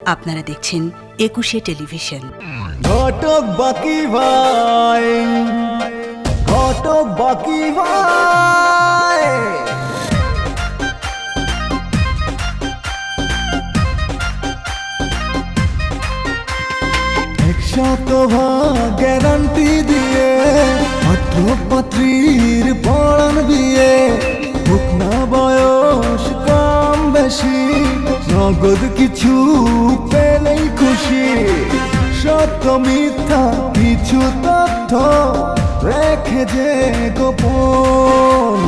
আপনারা দেখছেন ২১শে টেলিভিশন। ঘটক বাকি ভাই, ঘটক বাকি ভাই, একশত ভাগ গ্যারান্টি দিয়ে পাত্র পাত্রীর পড়ান বিয়ে, হোক না বয়স কম বেশি, নগদ কিছু পেলেই খুশি। সত্য মিথ্যা কিছু তথ্য রেখে যে গোপন,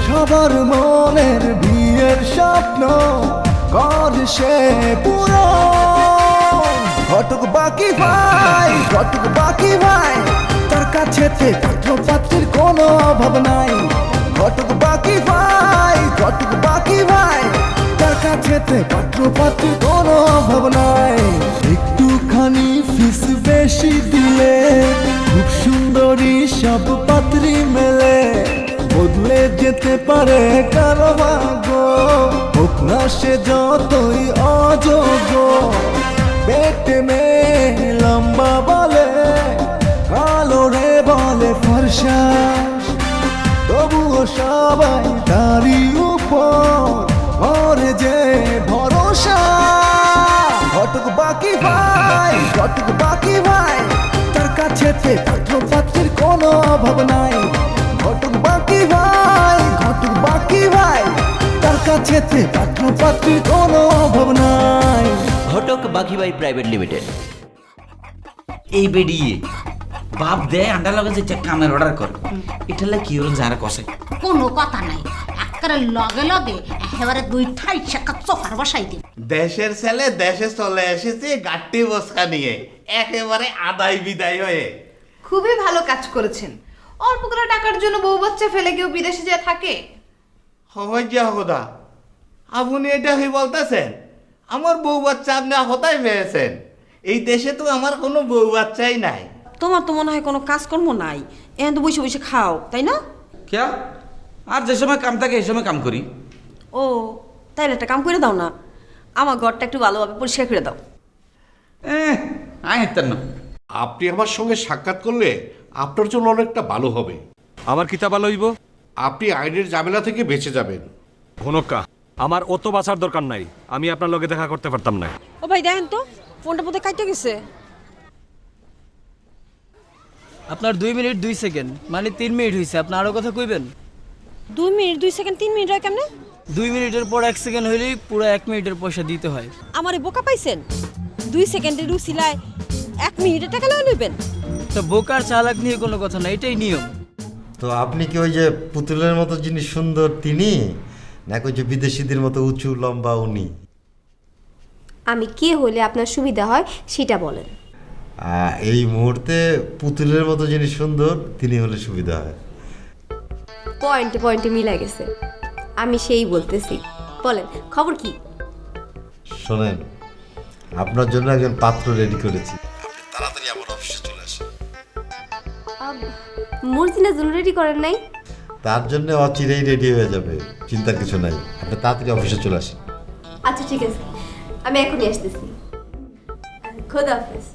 সবার মনের বিয়ের স্বপ্ন করে সে পূরণ। ঘটক বাকি ভাই, ঘটক বাকি ভাই, তার কাছে পাত্র পাত্রীর কোনো অভাব নাই। ঘটক বাকি ভাই, ঘটক বাকি ভাই, তার কাছে পাত্র পাত্রীর কোনো অভাব নাই। একটুখানি ফিস বেশি দিলে খুব সুন্দরী সব পাত্রী মেলে, বদলে যেতে পারে কারো ভাগ্য, হোক না সে যতই অযোগ্য। পেটে মেয়ে লম্বা বলে, কালো রে বলে ফর্সা, তবুও সবাই তারই উপর করে যে ভরসা। ঘটক বাকি ভাই, ঘটক বাকি ভাই, তার কাছে পাত্র পাত্রীর কোনো অভাব নাই। ঘটক বাকি ভাই, ঘটক বাকি ভাই, তার কাছে পাত্র পাত্রীর কোনো অভাব নাই। ঘটক বাকি ভাই প্রাইভেট লিমিটেড। এই বেরিয়ে বাপ দেয় আন্ডা লগে যে কামের অর্ডার কর, এটা কি হলো যারা কষে কোনো কথা নাই, একেবারে লগে লগে একেবারে দুই ঠাই শেখা চোখার বসাই দিন। দেশের ছেলে দেশে চলে এসেছে গাট্টি বসকা নিয়ে, একেবারে আদায় বিদায় হয়ে। খুবই ভালো কাজ করেছেন। অল্প করে টাকার জন্য বউ বাচ্চা ফেলে কেউ বিদেশে যা থাকে? হইয়া হোদা, আপনি এটা কি বলতেছেন? আমার বউ বাচ্চা আপনি হতায় পেয়েছেন। এই দেশে তো আমার কোনো বউ বাচ্চাই নাই। তোমার তো মনে হয় কোনো কাজকর্ম নাই, এখন তো বসে বসে খাও, তাই না? কে আর যে সময় কাম থাকে এই সময় কাম করি। ও তাইলে একটা কাম করে দাও না, আমার ঘরটা একটু ভালোভাবে পরিষ্কার করে দাও। আয় হেতেন না। আপনি আমার সঙ্গে সাক্ষাৎ করলে আপনার জন্য অনেকটা ভালো হবে। আমার কিতা ভালো হইব? আপনি আইনের ঝামেলা থেকে বেঁচে যাবেন। ঘনকা, আমার অত বাঁচার দরকার নাই, আমি আপনার লগে দেখা করতে পারতাম না। ও ভাই দেখেন তো ফোনটা বোধহয় কাটতে গেছে। আপনার 2 মিনিট 2 সেকেন্ড মানে 3 মিনিট হয়েছে, আপনি আরো কথা কইবেন? 2 মিনিট 2 সেকেন্ড 3 মিনিট হয় কেমনে? 2 মিনিটের পর 1 সেকেন্ড হইলেই পুরো 1 মিনিটের পয়সা দিতে হয়। আমারে বোকা পাইছেন? 2 সেকেন্ডের রুসিলায় 1 মিনিটের টাকা লইবেন? তো বোকার চালাক নিয়ে কোনো কথা না, এটাই নিয়ম। তো আপনি কি ওই যে পুতুলের মতো যিনি সুন্দর তিনি, নাকি ওই যে বিদেশিদের মতো উঁচু লম্বা উনি? আমি কে হলে আপনার সুবিধা হয় সেটা বলেন। এই মুহূর্তে পুতুলের মতো যিনি সুন্দর তিনি হলে সুবিধা হয়। পয়েন্টে পয়েন্টে মিলা গেছে, আমি সেই বলতেছি। বলেন খবর কি? শোনেন, আপনার জন্য একজন পাত্র রেডি করেছি, আপনি তাড়াতাড়ি আমার অফিসে চলে আসেন। মর্জিনার জন্য রেডি করেন নাই? তার জন্য অচিরেই রেডি হয়ে যাবে, চিন্তার কিছু নাই, আপনি তাড়াতাড়ি অফিসে চলে আসেন। আচ্ছা ঠিক আছে, আমি এখনই আসতেছি। খোদা হাফেজ।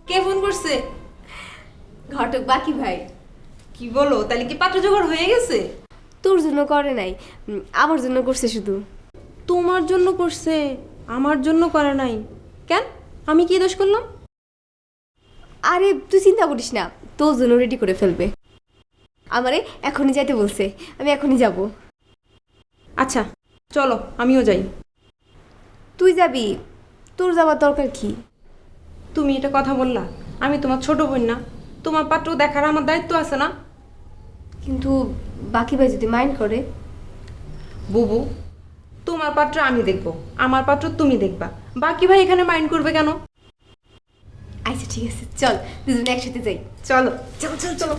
কে ফোন করছে? ঘটক বাকি ভাই। কি বলো, তাহলে কি পাত্র জোগাড় হয়ে গেছে? তোর জন্য করে নাই, আমার জন্য করছে শুধু। তোমার জন্য করছে, আমার জন্য করে নাই কেন? আমি কি দোষ করলাম? আরে তুই চিন্তা করিস না, তোর জন্য রেডি করে ফেলবে। আমারে এখনই যাইতে বলছে, আমি এখনই যাব। আচ্ছা চলো আমিও যাই। তুই যাবি? তোর যাবার দরকার কি? তুমি এটা কথা বললা, আমি তোমার ছোট বোন না? তোমার পাত্র দেখার আমার দায়িত্ব আছে না? কিন্তু বাকি ভাই যদি মাইন্ড করে? বুবু, তোমার পাত্র আমি দেখব, আমার পাত্র তুমি দেখবা, বাকি ভাই এখানে মাইন্ড করবে কেন? আচ্ছা ঠিক আছে, চল দুজনে একসাথে যাই। চলো চলো চলো চলো।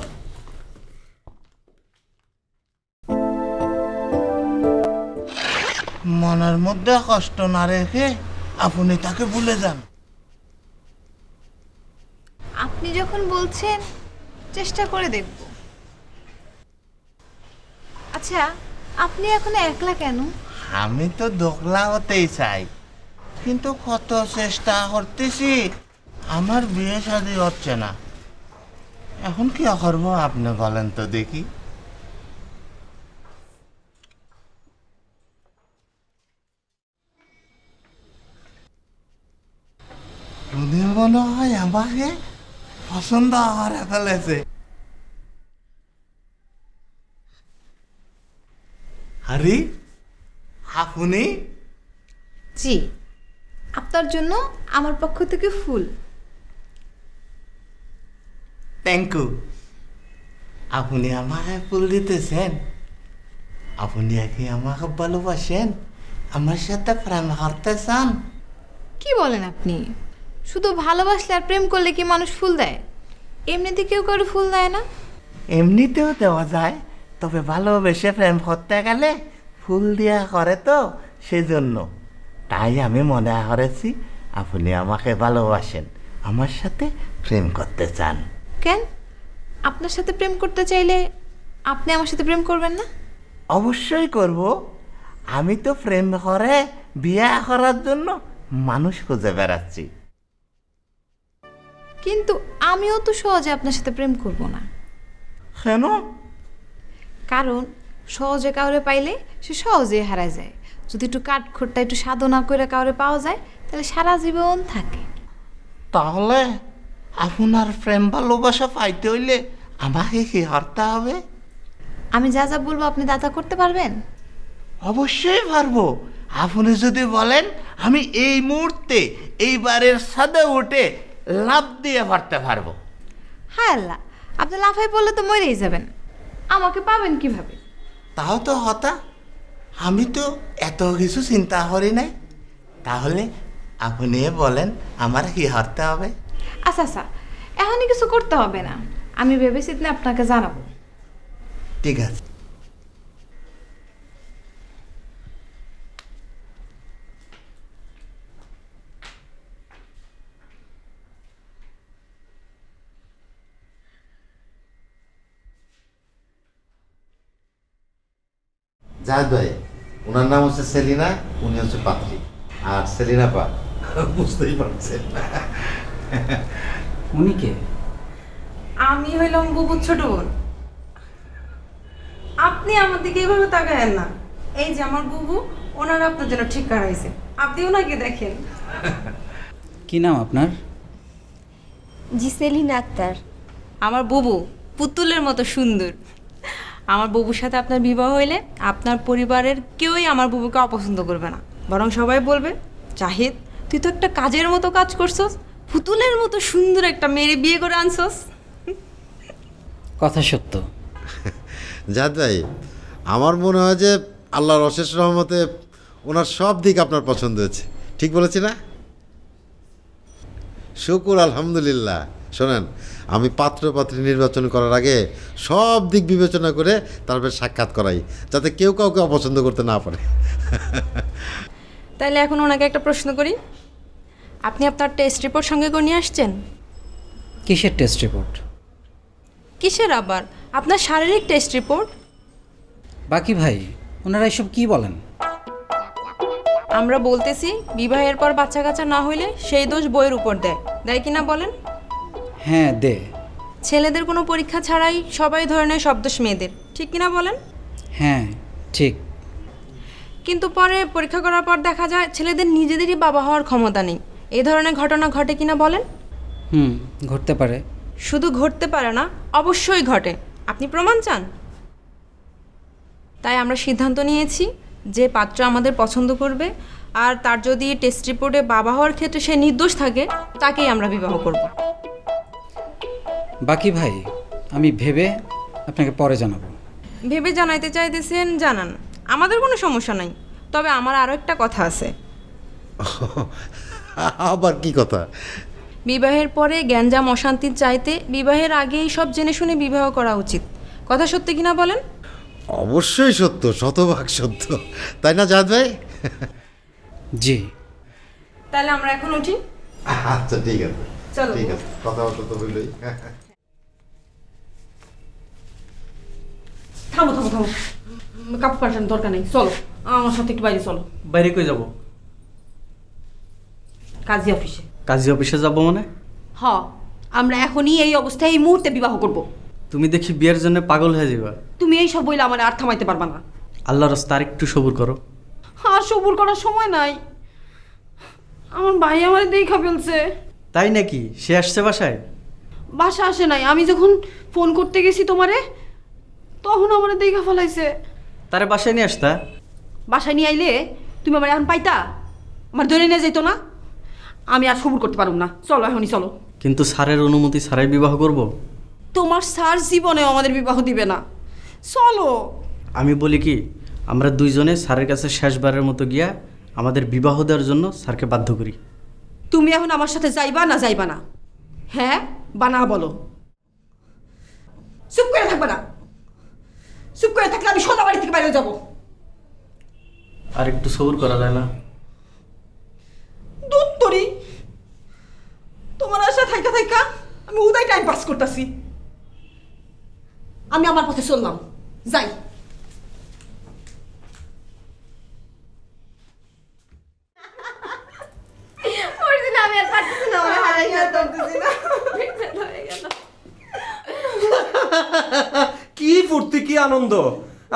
মনের মধ্যে কষ্ট না রেখে আপনি তাকে ভুলে যান। আপনি যখন বলছেন চেষ্টা করে দেখব। আচ্ছা আপনি এখন একলা কেন? আমি তো দোকলা হতেই চাই, কিন্তু কত চেষ্টা করতেছি আমার বিয়ে শাদী হচ্ছে না। এখন কি করবো আপনি বলেন তো দেখি। যদি মনে হয় আমাকে পছন্দ করে ফেলেছে। আরে আপনি? জি, আপনার জন্য আমার পক্ষ থেকে ফুল। Thank you. আপনি আমাকে ফুল দিতেছেন? আপনি কি আমাকে ভালোবাসেন? আমার সাথে প্রেম করতে চান? কি বলেন আপনি? শুধু ভালোবাসলে আর প্রেম করলে কি মানুষ ফুল দেয়? এমনিতে কেউ কারো ফুল দেয় না। এমনিতেও দেওয়া যায়, তবে ভালোবেসে প্রেম করতে গেলে ফুল দিয়া করে তো, সেজন্য। তাই আমি মনে করেছি আপনি আমাকে ভালোবাসেন, আমার সাথে প্রেম করতে চান। কেন? আপনার সাথে প্রেম করতে চাইলে আপনি আমার সাথে প্রেম করবেন না? অবশ্যই করব। আমি তো প্রেম করে বিয়ে করার জন্য মানুষ খুঁজে বেড়াচ্ছি। কিন্তু আমিও তো সহজে আপনার সাথে প্রেম করব না। কেন? কারণ সহজে কাউরে পাইলে সে সহজেই হারায় যায়। যদি একটু কাঠখোট্টা একটু সাধনা করে কাউরে পাওয়া যায় তাহলে সারা জীবন থাকে। তাহলে আপনার প্রেম ভালোবাসা পাইতে হইলে আমাকে কি করতে হবে? আমি যা যা বলবো আপনি তা তা করতে পারবেন? অবশ্যই পারবো। আপনি যদি বলেন আমি এই মুহূর্তে এইবারের ছাদে উঠে লাফ দিয়ে পারতে পারবো। হায় আল্লাহ, আপনি লাফাই পড়লে তো মরেই যাবেন, আমাকে পাবেন কিভাবে? তাও তো হতা, আমি তো এত কিছু চিন্তা করি নাই। তাহলে আপনি বলেন আমার কি করতে হবে? আচ্ছা আচ্ছা, এখনই কিছু করতে হবে না, আমি ভেবেচিন্তে আপনাকে জানাবো। ঠিক আছে। জাহেদ ভাই, ওনার নাম হচ্ছে সেলিনা, উনি হচ্ছে পাত্রী। আর সেলিনা পা বুঝতেই পারছেন। উনি কে? আমি হইলাম বুবুর ছোট বোন। আপনি আমার দিকে এইভাবে তাকায়েন না। এই যে আমার বুবু, ওনারা আপনার জন্য ঠিক করাইছে, আপনি ওনাকে দেখেন। কি নাম আপনার? জি, সেলিনা আক্তার। আমার বুবু পুতুলের মতো সুন্দর। আমার বুবুর সাথে আপনার বিবাহ হইলে আপনার পরিবারের কেউই আমার বুবুকে অপছন্দ করবে না, বরং সবাই বলবে জাহিদ তুই তো একটা কাজের মতো কাজ করছস, পুতুলের মতো সুন্দর একটা মেয়ে বিয়ে করে আনছস। কথা সত্য। জাহেদ ভাই, আমার মনে হয় যে আল্লাহর অশেষ রহমতে ওনার সব দিক আপনার পছন্দ হয়েছে। ঠিক বলেছি না? শুকুর আলহামদুলিল্লাহ। শোনেন, আমি পাত্র পাত্রী নির্বাচন করার আগে সব দিক বিবেচনা করে তারপর সাক্ষাৎ করাই, যাতে কেউ কাউকে অপছন্দ করতে না পারে। তাহলে এখন ওনাকে একটা প্রশ্ন করি, আপনি আপনার টেস্ট রিপোর্ট সঙ্গে করে নিয়ে আসছেন? কিসের টেস্ট রিপোর্ট? কিসের আবার? আপনার শারীরিক টেস্ট রিপোর্ট। বাকি ভাই, ওনারা এসব কি বলেন? আমরা বলতেছি বিবাহের পর বাচ্চা কাচ্চা না হইলে সেই দোষ বইয়ের উপর দেয়, দেয় কিনা বলেন? হ্যাঁ দে। ছেলেদের কোনো পরীক্ষা ছাড়াই সবাই ধরে নেয় সব দোষ মেয়েদের, ঠিক কিনা বলেন? হ্যাঁ ঠিক। কিন্তু পরে পরীক্ষা করার পর দেখা যায় ছেলেদের নিজেদেরই বাবা হওয়ার ক্ষমতা নেই। এই ধরনের ঘটনা ঘটে কিনা বলেন? ঘটতে পারে। শুধু ঘটতে পারে না, অবশ্যই ঘটে। আপনি প্রমাণ চান? তাই আমরা সিদ্ধান্ত নিয়েছি যে পাত্র আমাদের পছন্দ করবে আর তার যদি টেস্ট রিপোর্টে বাবা হওয়ার ক্ষেত্রে সে নির্দোষ থাকে, তাকেই আমরা বিবাহ করব। বাকি ভাই, আমি ভেবে আপনাকে পরে জানাবো। ভেবে জানাইতে চাইতেছেন জানান, আমাদের কোনো সমস্যা নাই। তবে আমার আরও একটা কথা আছে। আবার কি কথা? বিবাহের পরে গ্যাঞ্জাম অশান্তির চাইতে বিবাহের আগেই সব জেনে শুনে বিবাহ করা উচিত। কথা সত্যি কিনা বলেন? অবশ্যই সত্য, শতভাগ সত্য। তাই না জাহেদ ভাই? জি। তাহলে আমরা এখন উঠি। আচ্ছা ঠিক আছে, চলো। ঠিক আছে, কথাবার্তা তো হইলই। থামো থামো থামো, কাপড় পাল্টানোর দরকার নেই, চলো। আমার সাথে একটু বাইরে চলো। বাইরে কই যাব? কাজী অফিসে। কাজী অফিসে যাব মানে? হ, আমরা এখনই এই অবস্থায় এই মুহূর্তে বিবাহ করব। তুমি দেখি বিয়ের জন্য পাগল হয়ে যাবা। তুমি এই সব বইলে আমার আর থামাইতে পারবা না। আল্লাহর রাস্তা আর একটু সবুর করো। আর সবুর করার সময় নাই, আমার ভাই আমার দেখা ফেলছে। তাই নাকি? সে আসছে বাসায়? বাসা আসে নাই, আমি যখন ফোন করতে গেছি তোমারে তখন আমার দেখা ফেলাইছে। তারে বাসায় নিয়ে আসতা? বাসায় নিয়ে আইলে তুমি আমার এখন পাইতা? আমার ধরে নিয়ে যেত না? আমি আর সবুর করতে পারব না, চলো এখনই চলো। কিন্তু স্যারের অনুমতি ছাড়াই বিবাহ করব? তোমার স্যার জীবনেও আমাদের বিবাহ দিবে না, চলো। আমি বলি কি, আমরা দুইজনে স্যারের কাছে শেষবারের মতো গিয়া আমাদের বিবাহ দেওয়ার জন্য স্যারকে বাধ্য করি। তুমি এখন আমার সাথে যাইবা না যাইবা না? হ্যাঁ বা না বলো। চুপ করে থাকবে না, চুপ করে থাকলে আমি সোজা বাড়ি থেকে বাইরে যাব। আর একটু সবুর করা যায় না? দুধ তরি, তোমার আশা থাইকা থাইকা আমি উদয় টাইম পাস করতেছি। আমি আমার পথে চললাম, যাই। আমি আর পারতেছি না, আমার হারাই গেল। কি ফুর্তি, কি আনন্দ!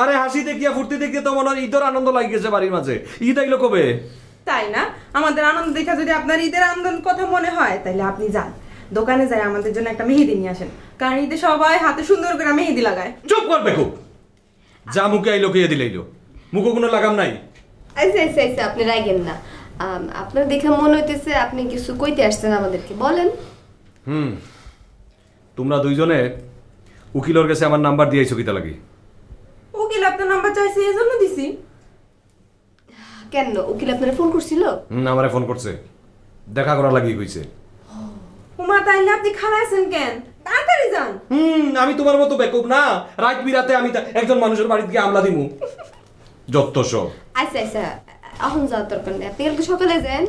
আরে হাসি দেখিয়া ফুর্তি দেখিয়ে তো মনে হয় ঈদের আনন্দ লাগিয়েছে বাড়ির মাঝে। ঈদ আইলো কবে? তাই না? আমাদের আনন্দ দেখা যদি আপনার ঈদের আনন্দের কথা মনে হয় তাহলে আপনি যান দোকানে যাই আমাদের জন্য একটা মেহেদি নিয়ে আসেন, কারণ ঈদে সবাই হাতে সুন্দর করে মেহেদি লাগায়। চুপ করবে খুব, যা মুখে আইলো কে দিলাইলো, মুখে কোনো লাগাম নাই। আচ্ছা আচ্ছা আচ্ছা, আপনি রাগেন না। আপনার দেখে মনে হইতেছে আপনি কিছু কইতে আসছেন আমাদেরকে, বলেন। তোমরা দুইজনে উকিলের কাছে আমার নাম্বার দিয়েছো কিতা লাগি? উকিল আপনার নাম্বার চাইছে এই জন্য দিছি। কেন, উকিল আপনারা ফোন করছিল? আমারে ফোন করছে, দেখা করা লাগি কইছে। উমা তাইলে আপনি খাড়া আছেন কেন? তাড়াতাড়ি যান। আমি তোমার মতো বেকুব না, রাত বিরাতে আমি একজন মানুষের বাড়িতে গিয়ে আমলা দিমু, যত সব। আচ্ছা আচ্ছা, এখন যাওয়ার দরকার নেই, আপনি কালকে সকালে যান।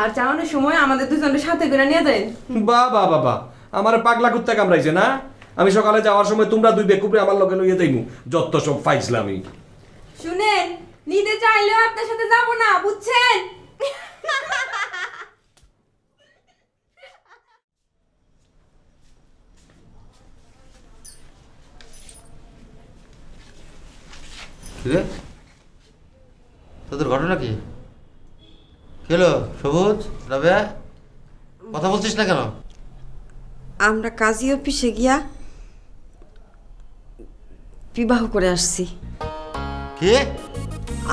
আর যাওয়ানোর সময় আমাদের দুজনের সাথে করে নিয়ে যায়। বাবা বাবা, আমার পাগলা কুত্তা কামড়াইছে না? আমি সকালে যাওয়ার সময় তোমরা দুই বেকুবরে আমার লগে লইয়ে যাইমু, যত সব ফাইজলামি। শুনেন, নিতে চাইলেও আপনার সাথে যাব না, বুঝছেন? রে তোদের ঘটনা কি? হলো সবুজ, রাবেয়া, কথা বলছিস না কেন? আমরা কাজী অফিসে গিয়া বিবাহ করে আসছি। কে?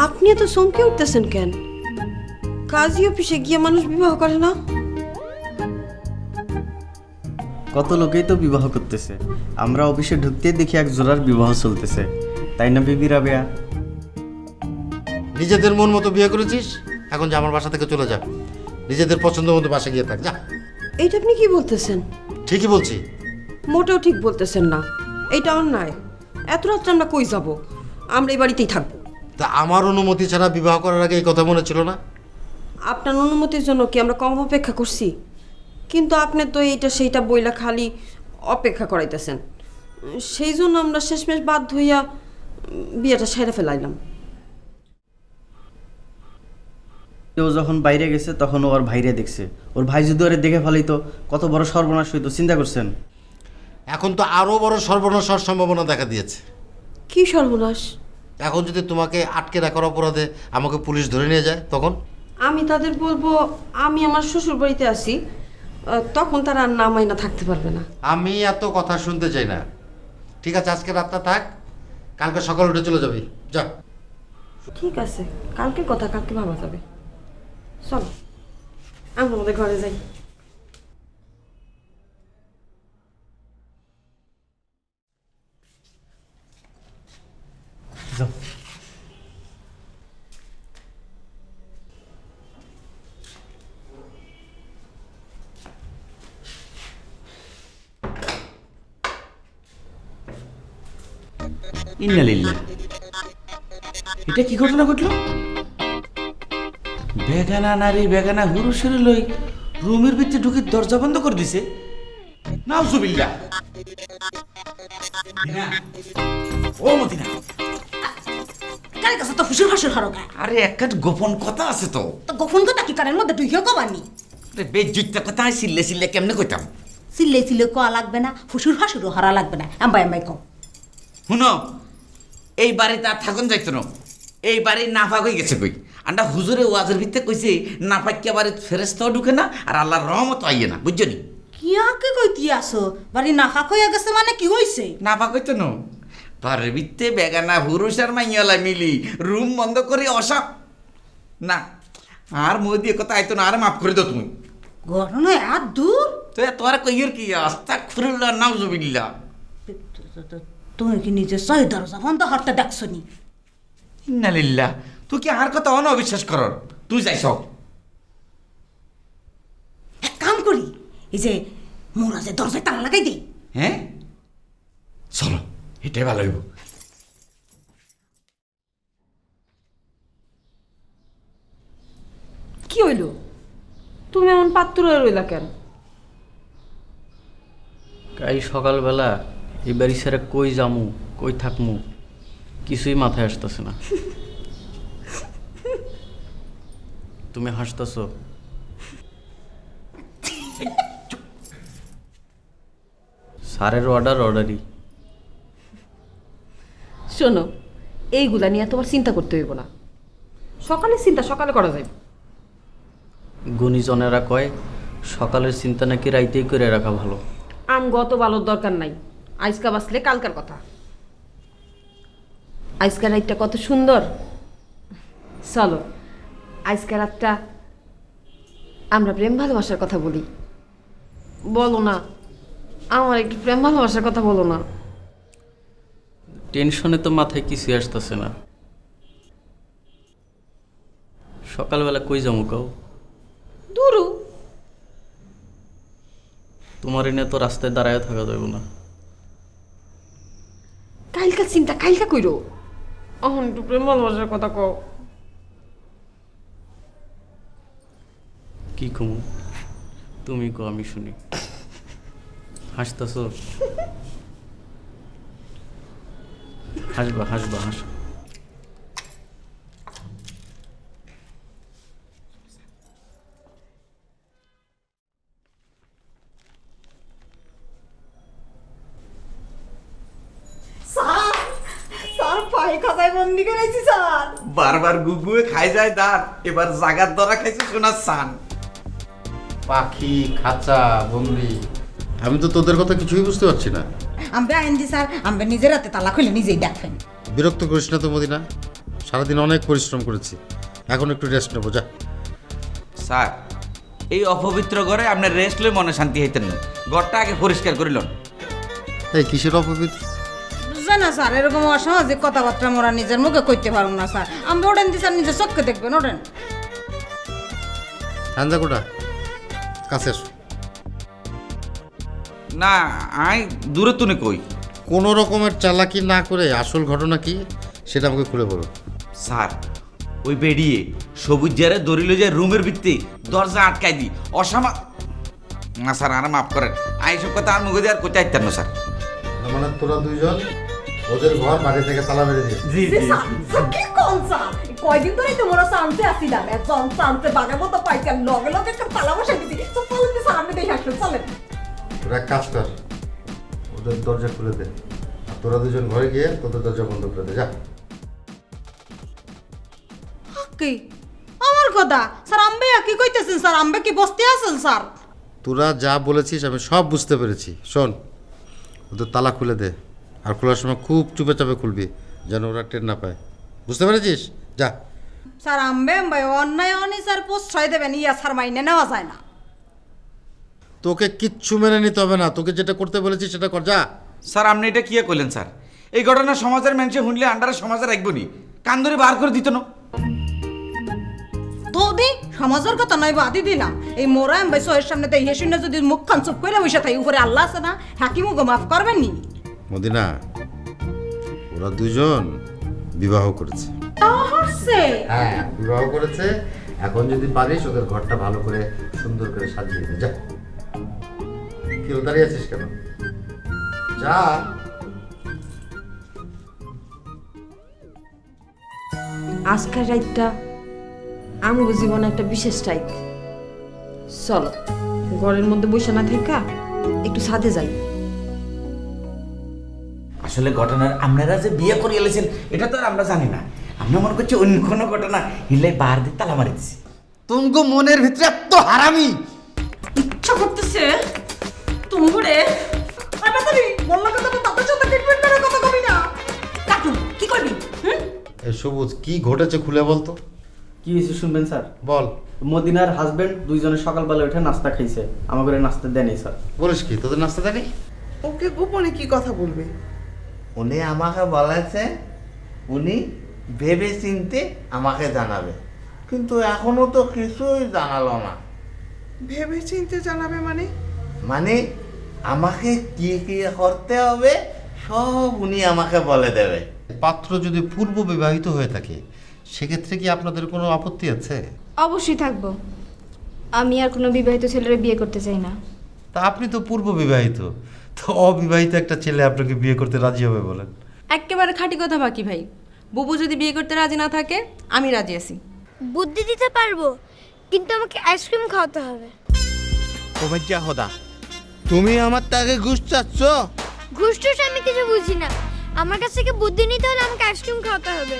আপনি এত চমকে উঠতেছেন কেন? কাজী অফিসে গিয়ে মানুষ বিবাহ করে না? কত লোকেই তো বিবাহ করতেছে, আমরা অফিসে ঢুকতেই দেখি এক জোড়ার বিবাহ চলতেছে, তাই না বিবি রাবেয়া? নিজেদের মন মতো বিয়ে করেছিস, এখন যা আমার বাসা থেকে চলে যা, নিজেদের পছন্দ মতো বাসা গিয়ে থাক, যা। এইটা আপনি কি বলতেছেন? ঠিকই বলছি। মোটেও ঠিক বলতেছেন না, এইটা অন্যায়। এত রাত্রে আমরা কই যাব? আমরা এই বাড়িতেই থাকবো। তা আমার অনুমতি ছাড়া বিবাহ করার আগে এই কথা মনে ছিল না? আপনার অনুমতির জন্য কি আমরা কম অপেক্ষা করছি? কিন্তু আপনি তো এইটা সেইটা বইলা খালি অপেক্ষা করাইতেছেন, সেই জন্য আমরা শেষমেশ বাধ্য হইয়া বিয়েটা সেরে ফেলাইলাম। কেউ যখন বাইরে গেছে তখন ওর ভাইরে দেখছে, ওর ভাই যদি ওরে দেখে ফেলাইতো কত বড় সর্বনাশ হইতো, চিন্তা করছেন? এখন তো আরও বড় সর্বনাশ হওয়ার সম্ভাবনা দেখা দিয়েছে। কি সর্বনাশ? এখন যদি তোমাকে আটকে রাখার অপরাধে আমাকে পুলিশ ধরে নিয়ে যায় তখন? আমি তাদের বলবো আমি আমার শ্বশুর বাড়িতে আছি, তখন তারা আর নামাই না থাকতে পারবে না। আমি এত কথা শুনতে চাই না। ঠিক আছে, আজকে রাতটা থাক, কালকে সকাল উঠে চলে যাবি, যা। ঠিক আছে, কালকে কথা কালকে ভাবা যাবে। চলো আমরা আমাদের ঘরে যাই। যাও। ইন্নালিল্লাহ, এটা কি ঘটনা ঘটলো? বেগানা নারী বেগানা হুরুসুরে লই রুমের ভিতরে ঢুকে দরজা বন্ধ করে দিছে। নাউজুবিল্লাহ। ও মদিনা, গায়ে গেছে তো ফুসুর ফাসুর হরো গায়ে। আরে একটা গোপন কথা আছে তো। তো গোপন কথা কি কারের মধ্যে ঢুকিয়ে কবানি? বেজুত্তা কথা আমি সিল্লে সিল্লে কেমনে কইতাম? সিলে সিলে কোয়া লাগবে না, ফুসুর ফাসুরও হরা লাগবে না, আম্বাই আম্বাই কম। শুনো, এই বাড়িতে আর থাকুন যাইতো না। এই বাড়ি নাফাক হয়ে গেছে কই। আন্ডা হুজুরে ওয়াজের ভিতরে কইছে নাফাক্যা বাড়ি ফেরেস্তাও ঢুকে না আর আল্লাহর রহমত আইয়ে না, বুঝছো নি? কি আকে কইতি আসো? বাড়ি নাফাক হইয়া গেছে মানে কি হইছে? নাফাক হইতো না, বাড়ির ভিতরে বেগানা পুরুষ আর মাইয়ালা মিলি রুম বন্ধ করে অসাপ না। আর মই দিয়ে কথা আইতো না, আর মাফ করে দাও তুমি। ঘটনা এত দূর? তো তোর কইয়ের কি আস্তাগফিরুল্লাহ নাউজুবিল্লাহ। তুমি কি নিজে সহি দরজা বন্ধ হরতে দেখছো নি? ইন্নালিল্লাহ, তুই কি আর কথা অবিশ্বাস কর? তুই যাইছ এক কাম করি, এই যে মোরা যে দরজায় তালা লাগাই দিই। হ্যাঁ চলো, এটাই ভালো হইব। কি হইল? তুমি এমন পাত্র রইলা কেন? কাল সকালবেলা এই বাড়ি ছেড়ে কই যামু কই থাকমু কিছুই মাথায় আসতেছে না। তুমি হাসতেছ? স্যারের অর্ডারই। শোনো, এইগুলা নিয়ে তোমার চিন্তা করতে হইব না। সকালের চিন্তা সকালে করা যাবে। গুণীজনেরা কয় সকালের চিন্তা নাকি রাইতেই করে রাখা ভালো। গত ভালোর দরকার নাই, আজকা বাঁচলে কালকার কথা। আজকাল রাতটা কত সুন্দর। চলো আজকাল রাতটা আমরা প্রেম ভালোবাসার কথা বলি। বলো না, আমার একটু প্রেম ভালোবাসার কথা বলো না। টেনশনে তো মাথায় কিছুই আসতেছে না। সকালবেলা কই যাবো কাউ? দূরু। তোমার এনে তো রাস্তায় দাঁড়ায় থাকা যাবে না। কালকা চিন্তা কালকা কইরো, এখন একটু প্রেম ভালোবাসার কথা কও। কি কমু? তুমি কো, আমি শুনি। হাসতেছ? হাসবা হাসবা হাসো। বারবার গুগুয়ে খাই যায় দাঁত, এবার জাগার দরা খাইছে সোনার সান। পাখি, খাঁচা, বন্দি, আমি তো তোদের কথা কিছুই বুঝতে পারছি না। আমরা আইনজি স্যার, আমরা নিজের হাতে তালা খুলে নিজেই দেখেন। বিরক্ত করিস না তো মদিনা, সারাদিন অনেক পরিশ্রম করেছি, এখন একটু রেস্ট নেবো, যা। স্যার, এই অপবিত্র ঘরে আপনার রেস্ট লই মনে শান্তি হইতেন না। ঘরটা আগে পরিষ্কার করিল। এই কিসের অপবিত্র? বুঝছেন না স্যার, এরকম অসামাজিক কথাবার্তা মোরা নিজের মুখে কইতে পারবো না স্যার। আমরা ওঠেন দি স্যার, নিজের চোখকে দেখবেন, ওঠেন। হান্দা কোটা কাছে আসো। না, আই দূরে তুনে কই। কোনো রকমের চালাকি না করে আসল ঘটনা কি সেটা আমাকে খুলে বলো। স্যার, ওই বেরিয়ে সবুজ জারে দড়িল যায় রুমের ভিত্তি দরজা আটকাই দি অসামা। না স্যার, আর মাফ করেন, এইসব কথা আর মুখে দিয়ে আর কোথায় আইতেন না স্যার। মানে তোরা দুইজন ওদের ঘর বাড়ি থেকে তালা মেরে দিয়ে? জি জি। কি কোন স্যার, কয়দিন ধরেই তো মোরা শান্তি আসিলাম, একজন শান্তি বাগের মতো পাইছেন, লগে লগে একটা তালা বসাই দিছি। তো চলেন দি স্যার, আপনি দেখে আসুন, চলেন। তোরা এক কাজ কর, ওদের দরজা খুলে দে, আর তোরা দুজন ঘরে গিয়ে তোদের দরজা বন্ধ করে দে, যা। কি আমার কথা স্যার, আম্বে কি কইতেছেন স্যার? আম্বে কি বসতে আছেন স্যার? তোরা যা বলেছিস আমি সব বুঝতে পেরেছি। শোন, ওদের তালা খুলে দে, আর খোলার সময় খুব চুপে চাপে খুলবি, যেন ওরা টের না পায়। বুঝতে পেরেছিস? যা। স্যার আম্বে আম্বে অন্যায় অনি স্যার প্রশ্রয় দেবেন, ইয়া স্যার মাইনে নেওয়া যায় না। তোকে কিচ্ছু মেনে নিতে হবে না, তোকে যেটা করতে বলেছি সেটা কর, যা। স্যার, আপনি এটা কি করলেন স্যার? এই ঘটনা সমাজের মানুষে শুনলে আন্ডারে সমাজে রাখবো নি, কান ধরে বার করে দিত না। তো দি সমাজের কথা নয় বাদি দিলাম, এই মোরা আম্বে সোয়ের সামনে তো ইহে শুনে যদি মুখ খান চুপ করে বসে থাকি, উপরে আল্লাহ আছে না, হাকিমুকে মাফ করবেন নি? মদিনা, ওরা দুজন বিবাহ করেছে। হ্যাঁ, বিবাহ করেছে। এখন যদি পারিস ওদের ঘরটা ভালো করে সুন্দর করে সাজিয়ে দে, যা। কি দাঁড়িয়ে আছিস কেন? যা। আজকের রাতটা আমগো জীবনে একটা বিশেষ রাত। চলো ঘরের মধ্যে বসে না থাকা একটু ছাদে যাই। আসলে ঘটনার আপনারা যে বিয়ে করে এলেছেন এটা তো আর আমরা জানি না। আমরা মনে করছি অন্য কোনো ঘটনা, হিলে বার দিয়ে তালা মারি দিছি। তুমগো মনের ভিতরে এত হারামি। ইচ্ছা করতেছে তুমরে আরে তারি বললা কথা তো তাতে সাথে ট্রিটমেন্ট করার কথা কবি না। কাটু কি করবি? এ সবুজ কি ঘটেছে খুলে বলতো। কি হয়েছে শুনবেন স্যার? বল। মদিনার হাজবেন্ড দুইজনে সকালবেলা উঠে নাস্তা খাইছে, আমার ঘরে নাস্তা দেয়নি স্যার। বলিস কি তোদের নাস্তা দেয়নি? ওকে গোপনে কি কথা বলবে? উনি আমাকে বলেছে উনি ভেবে চিনতে আমাকে জানাবে, কিন্তু এখনো তো কিছুই জানালো না। ভেবে চিনতে জানাবে মানে? মানে আমাকে কি কি করতে হবে সব উনি আমাকে বলে দেবে। পাত্র যদি পূর্ব বিবাহিত হয়ে থাকে সেক্ষেত্রে কি আপনাদের কোনো আপত্তি আছে? অবশ্যই থাকবো। আমি আর কোনো বিবাহিত ছেলের বিয়ে করতে চাই না। তা আপনি তো পূর্ব বিবাহিত, তো অবিবাহিত একটা ছেলে আপনাকে বিয়ে করতে রাজি হবে বলেন? একেবারে খাঁটি কথা বাকি ভাই, বুবু যদি বিয়ে করতে রাজি না থাকে আমি রাজি আছি। বুদ্ধি দিতে পারবো, কিন্তু আমাকে আইসক্রিম খাওয়াতে হবে। ওবাজ্জা হদা, তুমি আমার তাকে ঘুষ চাচ্ছ? ঘুষ টুস আমি কিছু বুঝি না। আমার কাছ থেকে বুদ্ধি নিতে হলে আমাকে আইসক্রিম খাওয়াতে হবে।